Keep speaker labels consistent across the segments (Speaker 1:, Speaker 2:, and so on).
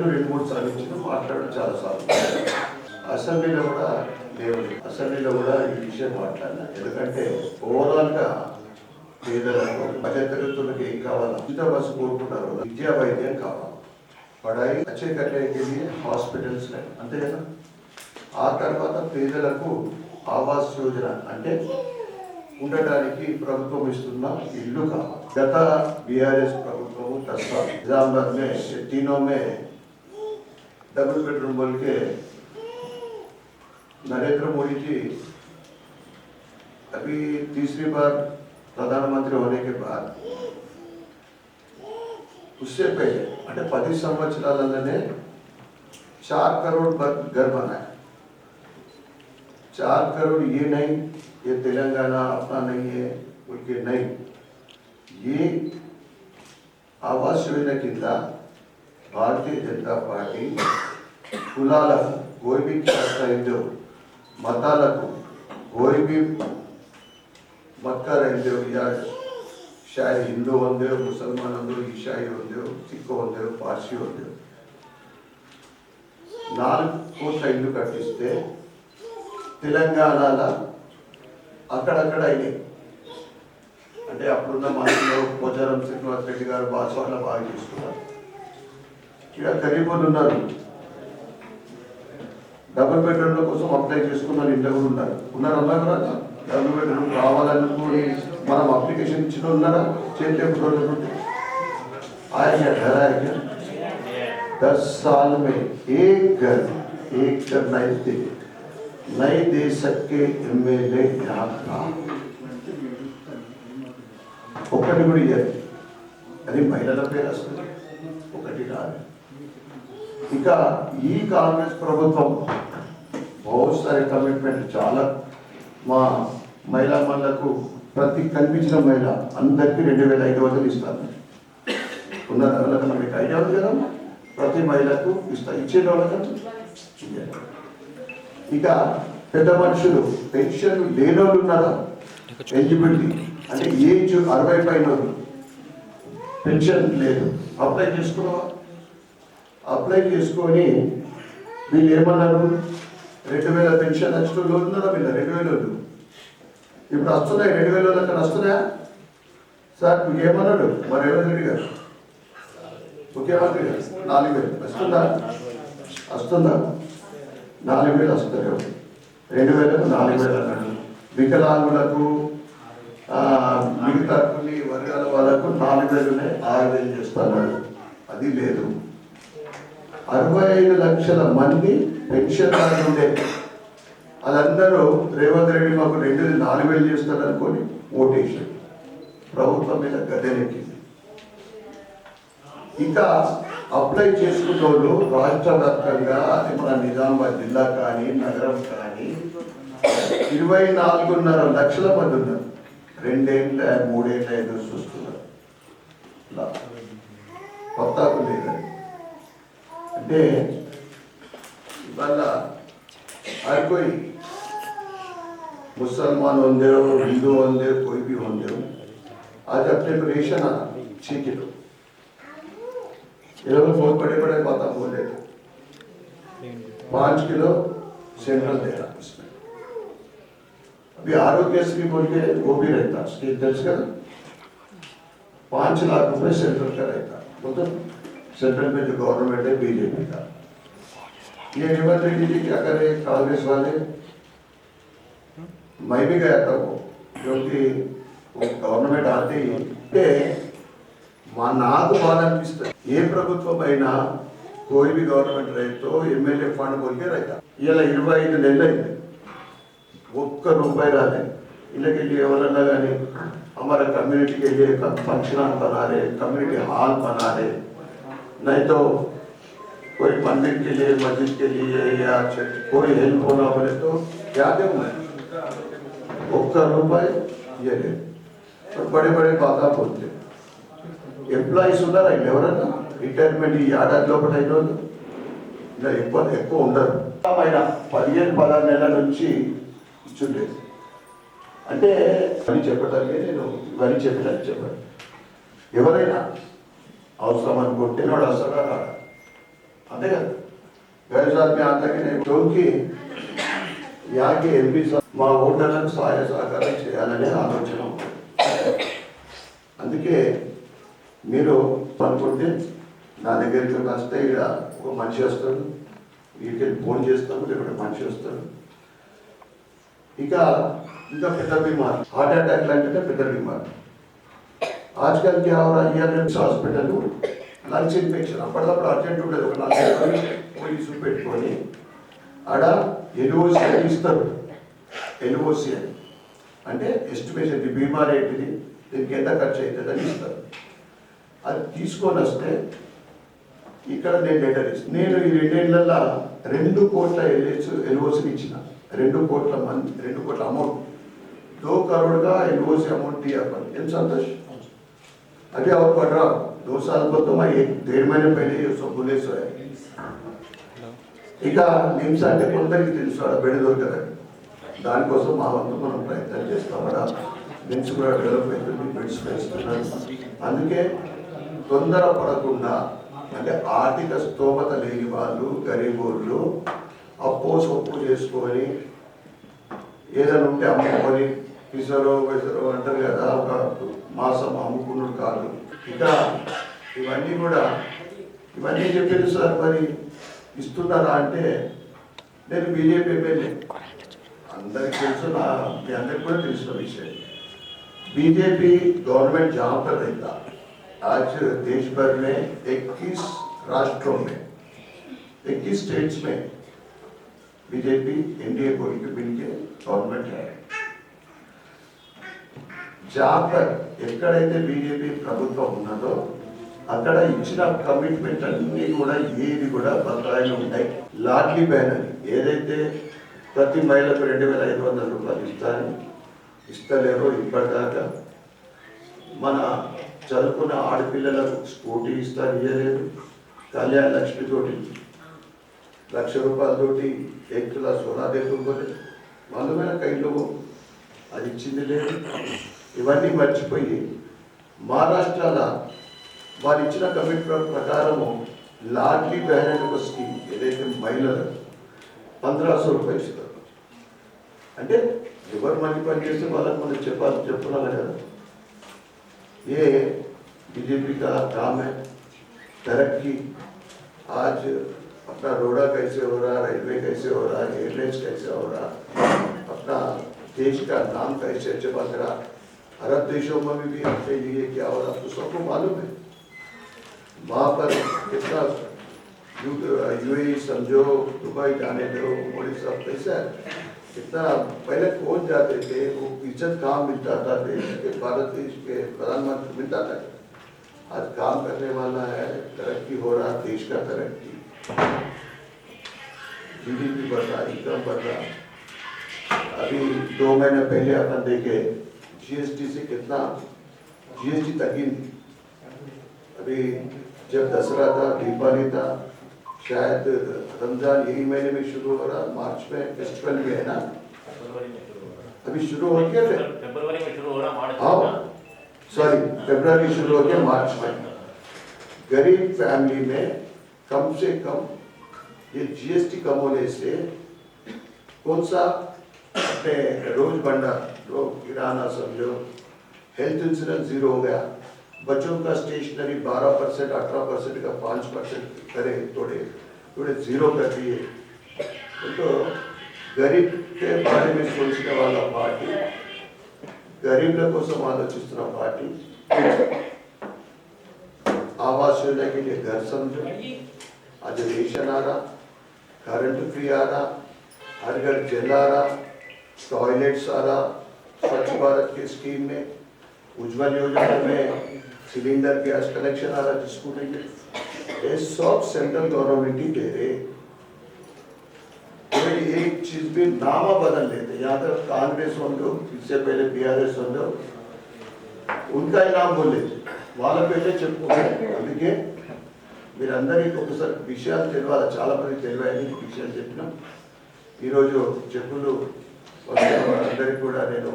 Speaker 1: ప్రజలు 2-3 సార్లు ఇచ్చిన మాట్లాడడం చాలాసార్లు. అసెంబ్లీలో కూడా అసెంబ్లీలో కూడా ఈ విషయం మాట్లాడినా. ఎందుకంటే ఓవరాల్గా పేదలకు మధ్యతరగతులకు ఏం కావాలా? ఉచిత బస్సు కోరుకున్నారు, విద్యా వైద్యం కావాలి, పడాయి వచ్చే కట్టేకి హాస్పిటల్స్ అంతే కదా. ఆ తర్వాత పేదలకు ఆవాస్ యోజన అంటే ఉండడానికి ప్రభుత్వం ఇస్తున్న ఇల్లు కావాలి. गत बीआरएस प्रभुत्व 10 साल निजामाबाद में तीनों में डबल बेडरूम बोल के नरेंद्र मोदी जी अभी तीसरी बार प्रधानमंत्री होने के बाद उससे पहले అంటే 10 సంవత్సరాలలోనే 4 करोड़ घर बनाए. 4 करोड़ ये नहीं, ये तेलंगाना अपना नहीं है उनके नहीं. ये आवास योजना కింద भारतीय जनता पार्टी कुलाలకు कोई भी कास्ट रहेंगे, मताలకు कोई भी मत का रहेंगे, या शायद हिंदू होंगे, मुसलमान होंगे, ईसाई होंगे, सिख होंगे, पारसी होंगे, 4 కోట్ల ఇల్లు కట్టిస్తే తెలంగాణలో అక్కడక్కడ అయినాయి. అంటే అప్పుడున్న మంత్రులు పోచారం శ్రీనివాస్ రెడ్డి గారు బాస్వాళ్ళ బాగా చూస్తున్నారు. ఇక గరీబులు ఉన్నారు, డబుల్ బెడ్రూమ్ల కోసం అప్లై చేసుకున్నారు, ఇంట్లో కూడా ఉన్నారు అన్నా కూడా డబుల్ బెడ్రూమ్ రావాలనుకుని మనం అప్లికేషన్ ఇచ్చిన ఉన్నారా? చేతి ఆయన घर है क्या? 10 साल में एक घर नहीं दे सके एमएलए यहाँ था. ఒకటి కూడా ఇయ్యాలి. అది మహిళల పేరు వస్తుంది, ఒకటి కాదు. ఇక ఈ కాంగ్రెస్ ప్రభుత్వం बहुत सारे కమిట్మెంట్ చాలా మా మహిళా మనులకు ప్రతి కనిపించిన మహిళ అందరికీ 2500 ఇస్తాను. ఉన్న వాళ్ళకన్నా మీకు ఐడియా ఉంది కదా, ప్రతి మహిళకు ఇస్తా. ఇచ్చే వాళ్ళకన్నా ఇక పెద్ద మనుషులు పెన్షన్ లేని వాళ్ళు ఉన్నారా? ఎలిజిబిలిటీ అంటే ఏజ్ 60 పైన పెన్షన్ లేదు, అప్లై చేసుకున్నావా? అప్లై చేసుకొని వీళ్ళు ఏమన్నారు, 2000 పెన్షన్ వచ్చిన వాళ్ళు ఉన్నారా? వీళ్ళ 2000 ఇప్పుడు వస్తున్నాయి. 2000 అక్కడ వస్తున్నాయా సార్? మీకు ఏమన్నాడు మా రేవంత్ రెడ్డి గారు, ముఖ్యమంత్రి గారు? 4000 వస్తుందా? 4000 వస్తలేవు, 2000కు 4000 అన్నాడు. వికలాంగులకు మిగతా కొన్ని వర్గాల వాళ్ళకు 4000నే 6000 చేస్తున్నాడు. అది లేదు. 65 లక్షల మంది పెన్షన్దారులు ఉండే వాళ్ళందరూ రేవంత్ రెడ్డి మాకు 4000 చేస్తాడు అనుకొని ఓటేషన్ ప్రభుత్వం మీద గద్దెనెక్కింది. ఇక అప్లై చేసుకున్న వాళ్ళు రాష్ట్ర వ్యాప్తంగా మన నిజామాబాద్ జిల్లా కానీ నగరం కానీ 24.5 లక్షల మంది ఉన్నారు. 2 ఏళ్ళ 3 ఏళ్ళ ఎదురు చూస్తున్నారు. కొత్తకు లేదని అంటే ఇవాళ हर कोई मुसलमान होंगे हो, हिंदू होंगे, कोई भी होंगे हो, आज अपने को रेशन आना 6 किलो, ये लोग बहुत बड़े बड़े बातें बोल रहे थे. 5 किलो सेंट्रल दे रहा उसमें. अभी आरोग्यश्री बोल के वो भी रहता, स्टेट दर्ज कर 5 लाख रुपए सेंट्रल का रहता. मतलब सेंट्रल में जो गवर्नमेंट है बीजेपी का. ये रेवंत रेड्डी जी क्या करे कांग्रेस वाले? मैं भी गया था वो, क्योंकि वो गवर्नमेंट आते ही నాకు బాధ అనిపిస్తుంది. ఏ ప్రభుత్వం అయినా कोई भी गवर्नमेंट रहे तो एमएलए फंड बोल के रहता. ఇలా 25 నెలలు అయింది, ఒక్క రూపాయి రాలే. इनके लिए ఎవరన్నా కానీ हमारा कम्युनिटी के लिए फंक्शन हॉल बना रहे, कम्युनिटी हॉल बना रहे, नहीं तो कोई मंदिर के लिए, मस्जिद के लिए या कोई हेल्प होना बोले तो क्या दूँ मैं? ఒక్క రూపాయి ये ले. और बड़े बड़े बातें बोलते. ఎంప్లాయీస్ ఉన్నారా ఎవరన్నా? రిటైర్మెంట్ ఈ ఏడాది లోపల అయిన వాళ్ళు ఇలా ఎక్కువ ఉండరు. 15-16 నెలల నుంచి ఇచ్చుండేది. అంటే అని చెప్పడానికి నేను ఇవన్నీ చెప్పాను. ఎవరైనా అవసరం అనుకుంటే వాడు వస్తాడా? అంతే కదా गए साल में आता कि नहीं क्योंकि यहाँ के एमपी మా ఓటర్లకు సహాయ సహకారం చేయాలనే ఆలోచన ఉంటుంది. అందుకే మీరు అనుకుంటే నా దగ్గరికి వస్తే ఇక్కడ ఒక మనిషి వస్తాడు, వీటికి ఫోన్ చేస్తాము, లేకపోతే మనిషి వస్తాడు. ఇంకా పెద్ద बीमार हार्ट अटैक लांటి పెద్ద बीमार आजकल क्या हो रहा है హాస్పిటల్ లంగ్స్ ఇన్ఫెక్షన్ అప్పటికప్పుడు అర్జెంట్ ఉండదు. ఒక 4 పోలీసు పెట్టుకొని ఆడ ఎల్ఓసి ఇస్తారు. ఎల్ఓసి అంటే ఎస్టిమేషన్ బీమార్ ఏంటిది, దీనికి ఎంత ఖర్చు అవుతుందని ఇస్తారు. అది తీసుకొని వస్తే ఇక్కడ నేను లెటర్ ఇస్తాను. నేను ఈ 2 ఏళ్లలో 2 కోట్ల ఎల్ఓసిని ఇచ్చిన. 2 కోట్ల అమౌంట్ 2 करोड़ का एलओसी अमाउंट दिया अपन इन संतोष अभी और पढ़ रहा हूँ 2 साल को तो मैं 1.5 महीने पहले ये सब बोले सो है ఇక నిమ్స్ అంటే కొందరికి తెలుసు అక్కడ బెడ్ దొరకదని. దానికోసం మా వంతు మనం ప్రయత్నం చేస్తాం. అక్కడ నిమ్స్ కూడా డెవలప్ అవుతుంది, బెడ్స్ పెంచుతున్నారు. అందుకే తొందర పడకుండా అంటే ఆర్థిక స్తోమత లేని వాళ్ళు గరీబోళ్ళు అప్పు చేసుకొని ఏదైనా ఉంటే అమ్ముకొని పిసరో వెసరో అంటారు కదా, ఒక మాసం అమ్ముకున్నాడు కాదు. ఇక ఇవన్నీ చెప్పారు సార్, మరి ఇస్తున్నారా అంటే నేను బీజేపీ ఎమ్మెల్యే, అందరికి తెలుసు, మీ అందరికి కూడా తెలిసిన విషయం. बीजेपी गवर्नमेंट जहाँ पर रहता, आज देश भर में 21 राष्ट्रों में 21 स्टेट्स में बीजेपी एनडीए को मिलके गवर्नमेंट है. जहाँ पर ఎక్కడైతే బీజేపీ ప్రభుత్వం ఉన్నదో అక్కడ ఇచ్చిన కమిట్మెంట్ అన్నీ కూడా ఏది కూడా బకాయిలు ఉంటాయి. లాడ్లీ బహన్ అని ఏదైతే ప్రతి మహిళకు 2,500 రూపాయలు ఇస్తలేరో ఇప్పటిదాకా, మన చదువుకున్న ఆడపిల్లలకు స్కూటీ ఇయ్యలేదు. కళ్యాణ లక్ష్మి తోటి 1,00,000 రూపాయలతోటి 1 తులా సోనా దేకుకోలేదు. అందుమైన కైలో అది ఇచ్చింది లేదు. ఇవన్నీ మర్చిపోయి మహారాష్ట్రలో వారు ఇచ్చిన కమిట్మెంట్ ప్రకారము లాడ్లీ బహన్ ఒక స్కీమ్ ఏదైతే మహిళలకు 1,500 రూపాయలు ఇస్తారు. అంటే ఎవరు మంచి పని చేస్తే వాళ్ళకి మనం చెప్పుకోవాలి కదా. ये बीजेपी का काम है तरक्की. आज अपना रोड़ा कैसे हो रहा, रेलवे कैसे हो रहा, एयरलाइंस कैसे हो रहा, अपना देश का नाम कैसे चमक रहा. अरब देशों में भी अपने लिए क्या हो रहा तो सबको मालूम है. वहाँ पर कितना यूएई समझो, दुबई जाने दो, मोदी साहब कैसा है, कितना पहले पहुंच जाते थे, वो इज्जत काम मिलता था देश के, भारत देश के प्रधानमंत्री मिलता था. आज काम करने वाला है, तरक्की हो रहा, देश का तरक्की, जीडीपी बढ़ रहा, इनकम बढ़ रहा. अभी 2 महीने पहले अपन देखे जीएसटी से कितना जीएसटी तक. अभी जब दसरा था, दीपावली था, शायद रमजान यही महीने में शुरू हो रहा, मार्च में फेस्टिवल भी है ना, अभी शुरू हो गया, फरवरी में शुरू हो रहा, हाँ सॉरी फरवरी शुरू हो गया, मार्च में. गरीब फैमिली में कम से कम ये जीएसटी कम होने से कौन सा अपने रोज भंडार लोग किराना समझो, हेल्थ इंश्योरेंस 0 हो गया, बच्चों का स्टेशनरी 12%, 18% का 5% करे, थोड़े 0 कर दिए. तो गरीब के बारे में सोचने वाला पार्टी, गरीब కోసం ఆలోచిస్తున్న పార్టీ. आवास योजना के लिए घर समझो, आज रेशन आ रहा, करंट फ्री आ रहा, हर घर जल आ रहा, टॉयलेट्स आ रहा, स्वच्छ भारत की स्कीम में, उज्ज्वल योजना में सिलेंडर गैस कनेक्शन आ रहा जिसको नहीं, ये सब सेंट्रल गवर्नमेंट ही दे रहे. एक चीज भी नाम बदल लेते. यहाँ तक कांग्रेस होंगे, इससे पहले बीआरएस होंगे, उनका ही नाम बोल लेते, వాళ్ళ పేర్లే చెప్పుకోవాలి. అందుకే మీరందరికీ ఒకసారి విషయాలు తెలియాలి, చాలా మంది తెలియాలని విషయాలు చెప్పినాం. ఈరోజు చెప్పులు వస్తున్న వాళ్ళందరికీ కూడా నేను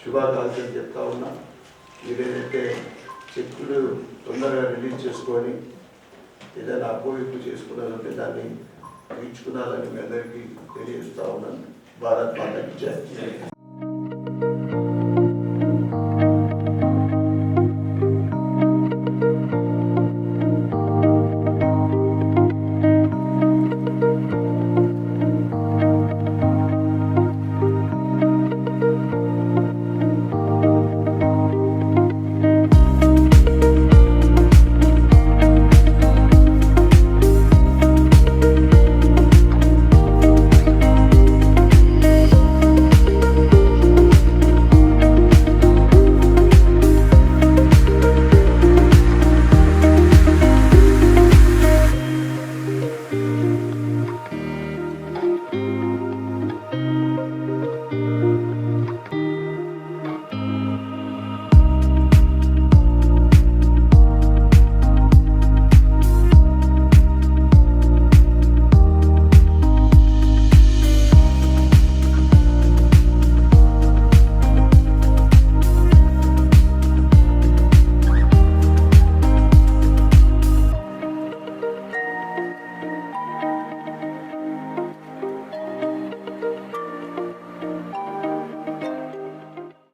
Speaker 1: శుభాకాంక్షలు చెప్తా ఉన్నా. మీరేదైతే చెక్కులు తొందరగా రిలీజ్ చేసుకొని ఏదైనా అపోహ చేసుకున్నారంటే దాన్ని తీర్చుకున్నారని మీ అందరికీ తెలియజేస్తా ఉన్నాను. భారత్ మాతకి జై.